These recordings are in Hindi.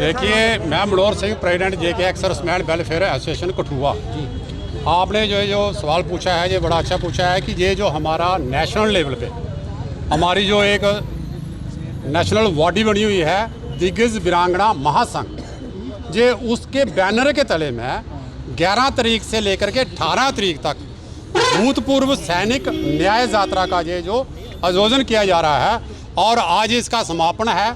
देखिए, मैं Manohar Singh, president JK ex serviceman welfare association Kathua. आपने जो सवाल पूछा है ये बड़ा अच्छा पूछा है कि ये जो हमारा नेशनल लेवल पे हमारी जो एक नेशनल बॉडी बनी हुई है दिग्गज वीरांगना महासंघ, ये उसके बैनर के तले में 11 तारीख से लेकर के 18 तारीख तक भूतपूर्व सैनिक न्याय यात्रा का ये जो आयोजन किया जा रहा है और आज इसका समापन है।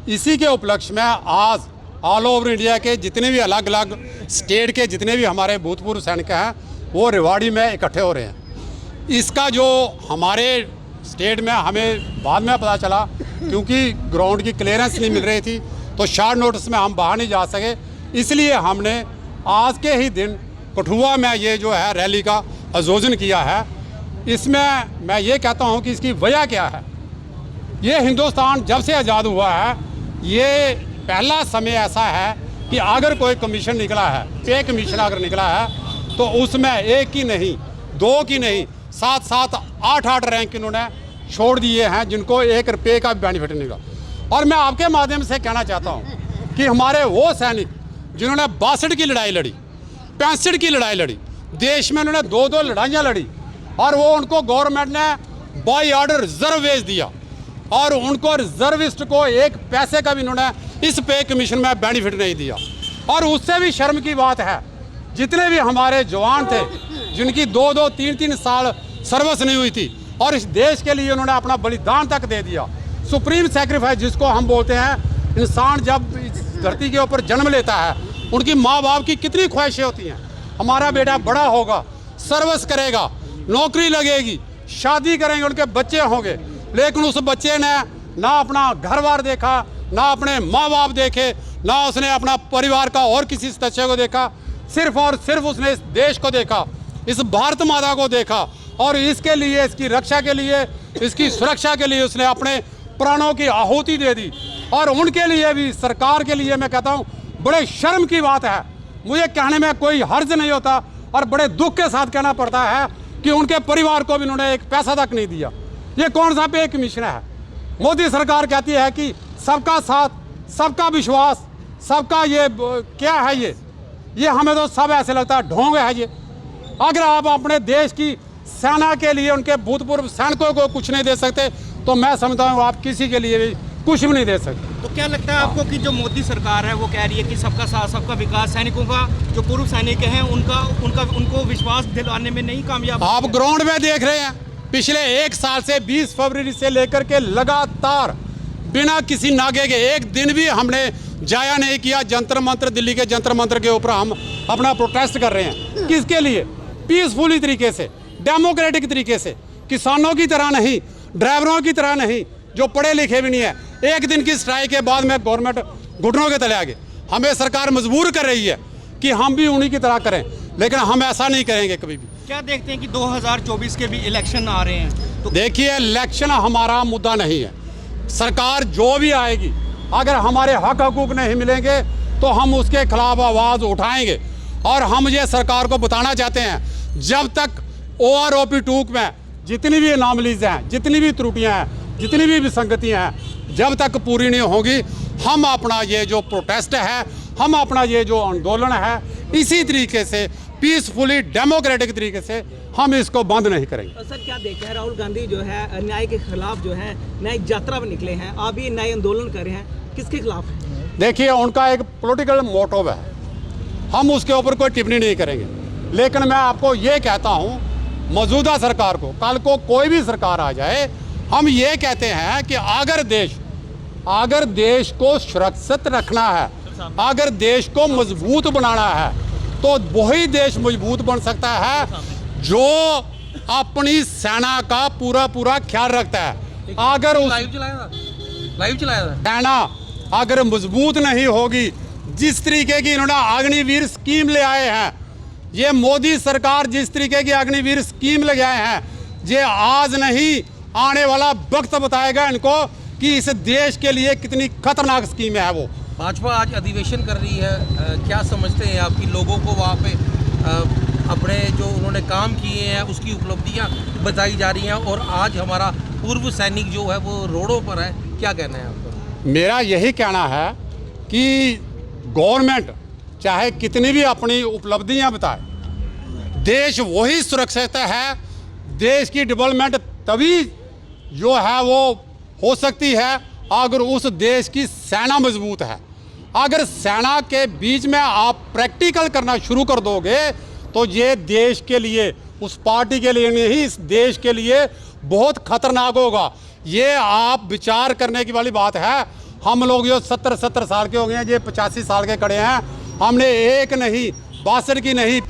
इसी के उपलक्ष्य में आज ऑल ओवर इंडिया के जितने भी अलग अलग स्टेट के जितने भी हमारे भूतपूर्व सैनिक हैं वो रेवाड़ी में इकट्ठे हो रहे हैं। इसका जो हमारे स्टेट में हमें बाद में पता चला, क्योंकि ग्राउंड की क्लियरेंस नहीं मिल रही थी तो शॉर्ट नोटिस में हम बाहर नहीं जा सके, इसलिए हमने आज के ही दिन कठुआ में ये जो है रैली का आयोजन किया है। इसमें मैं ये कहता हूँ कि इसकी वजह क्या है। ये हिंदुस्तान जब से आज़ाद हुआ है ये पहला समय ऐसा है कि अगर कोई कमीशन निकला है, पे कमीशन अगर निकला है तो उसमें एक की नहीं, दो की नहीं, 7-7, 8-8 रैंक इन्होंने छोड़ दिए हैं जिनको 1 रुपये का बेनिफिट नहीं मिला। और मैं आपके माध्यम से कहना चाहता हूँ कि हमारे वो सैनिक जिन्होंने 62 की लड़ाई लड़ी, 65 की लड़ाई लड़ी, देश में उन्होंने 2-2 लड़ाइयाँ लड़ी और वो उनको गवर्नमेंट ने बाई ऑर्डर रिजर्व भेज दिया और उनको रिजर्विस्ट को 1 पैसे का भी इन्होंने इस पे कमीशन में बेनिफिट नहीं दिया। और उससे भी शर्म की बात है, जितने भी हमारे जवान थे जिनकी 2-2, 3-3 साल सर्विस नहीं हुई थी और इस देश के लिए उन्होंने अपना बलिदान तक दे दिया, सुप्रीम सैक्रिफाइस जिसको हम बोलते हैं। इंसान जब इस धरती के ऊपर जन्म लेता है उनकी माँ बाप की कितनी ख्वाहिशें होती हैं, हमारा बेटा बड़ा होगा, सर्विस करेगा, नौकरी लगेगी, शादी करेंगे, उनके बच्चे होंगे, लेकिन उस बच्चे ने ना अपना घर बार देखा, ना अपने माँ बाप देखे, ना उसने अपना परिवार का और किसी सदस्य को देखा, सिर्फ और सिर्फ उसने इस देश को देखा, इस भारत माता को देखा और इसके लिए, इसकी रक्षा के लिए, इसकी सुरक्षा के लिए उसने अपने प्राणों की आहुति दे दी। और उनके लिए भी, सरकार के लिए मैं कहता हूँ बड़े शर्म की बात है। मुझे कहने में कोई हर्ज नहीं होता और बड़े दुख के साथ कहना पड़ता है कि उनके परिवार को भी उन्होंने 1 पैसा तक नहीं दिया। ये कौन सा पे कमीशन है। मोदी सरकार कहती है कि सबका साथ, सबका विश्वास, सबका ये क्या है ये हमें तो सब ऐसे लगता है ढोंग है ये। अगर आप अपने देश की सेना के लिए, उनके भूतपूर्व सैनिकों को कुछ नहीं दे सकते तो मैं समझता हूँ आप किसी के लिए भी कुछ भी नहीं दे सकते। तो क्या लगता है आपको कि जो मोदी सरकार है वो कह रही है कि सबका साथ, सबका विकास, सैनिकों का जो पूर्व सैनिक हैं उनको विश्वास दिलाने में नहीं कामयाब? आप ग्राउंड में देख रहे हैं पिछले 1 साल से 20 फरवरी से लेकर के लगातार बिना किसी नागे के एक दिन भी हमने जाया नहीं किया। जंतर मंत्र, दिल्ली के जंतर मंत्र के ऊपर हम अपना प्रोटेस्ट कर रहे हैं। किसके लिए? पीसफुली तरीके से, डेमोक्रेटिक तरीके से, किसानों की तरह नहीं, ड्राइवरों की तरह नहीं जो पढ़े लिखे भी नहीं है। एक दिन की स्ट्राइक के बाद में गवर्नमेंट घुटनों के तले आ गई। हमें सरकार मजबूर कर रही है कि हम भी उन्हीं की तरह करें, लेकिन हम ऐसा नहीं करेंगे कभी भी। क्या देखते हैं कि 2024 के भी इलेक्शन आ रहे हैं तो देखिए, इलेक्शन हमारा मुद्दा नहीं है। सरकार जो भी आएगी, अगर हमारे हक हकूक नहीं मिलेंगे तो हम उसके खिलाफ आवाज़ उठाएंगे। और हम ये सरकार को बताना चाहते हैं, जब तक OROP-2 में जितनी भी अनॉमलीज हैं, जितनी भी त्रुटियां हैं, जितनी भी विसंगतियां हैं, जब तक पूरी नहीं होंगी, हम अपना ये जो प्रोटेस्ट है, हम अपना ये जो आंदोलन है, इसी तरीके से पीसफुली, डेमोक्रेटिक तरीके से हम इसको बंद नहीं करेंगे। सर, क्या देखते हैं, राहुल गांधी जो है न्याय के खिलाफ जो है न्याय यात्रा में निकले हैं, आप भी न्याय आंदोलन कर रहे हैं, किसके खिलाफ है? देखिए, उनका एक पॉलिटिकल मोटिव है, हम उसके ऊपर कोई टिप्पणी नहीं करेंगे। लेकिन मैं आपको ये कहता हूँ, मौजूदा सरकार को, कल को कोई भी सरकार आ जाए, हम ये कहते हैं कि अगर देश को सुरक्षित रखना है, अगर देश को मजबूत बनाना है, तो वही देश मजबूत बन सकता है जो अपनी सेना का पूरा ख्याल रखता है। अगर उस लाइव चलाया सेना अगर मजबूत नहीं होगी, जिस तरीके की इन्होंने अग्निवीर स्कीम ले आए हैं, ये मोदी सरकार जिस तरीके की अग्निवीर स्कीम ले आए हैं, ये आज नहीं आने वाला वक्त बताएगा इनको कि इस देश के लिए कितनी खतरनाक स्कीम है वो। भाजपा आज अधिवेशन कर रही है, क्या समझते हैं आप कि लोगों को वहाँ पे अपने जो उन्होंने काम किए हैं उसकी उपलब्धियाँ बताई जा रही हैं और आज हमारा पूर्व सैनिक जो है वो रोडों पर है, क्या कहना है आपका? मेरा यही कहना है कि गवर्नमेंट चाहे कितनी भी अपनी उपलब्धियां बताए, देश वही सुरक्षित है, देश की डेवलपमेंट तभी जो है वो हो सकती है अगर उस देश की सेना मजबूत है। अगर सेना के बीच में आप प्रैक्टिकल करना शुरू कर दोगे तो ये देश के लिए, उस पार्टी के लिए नहीं, इस देश के लिए बहुत खतरनाक होगा। ये आप विचार करने की वाली बात है। हम लोग जो 70 साल के हो गए हैं, ये 85 साल के खड़े हैं, हमने एक नहीं 62 की नहीं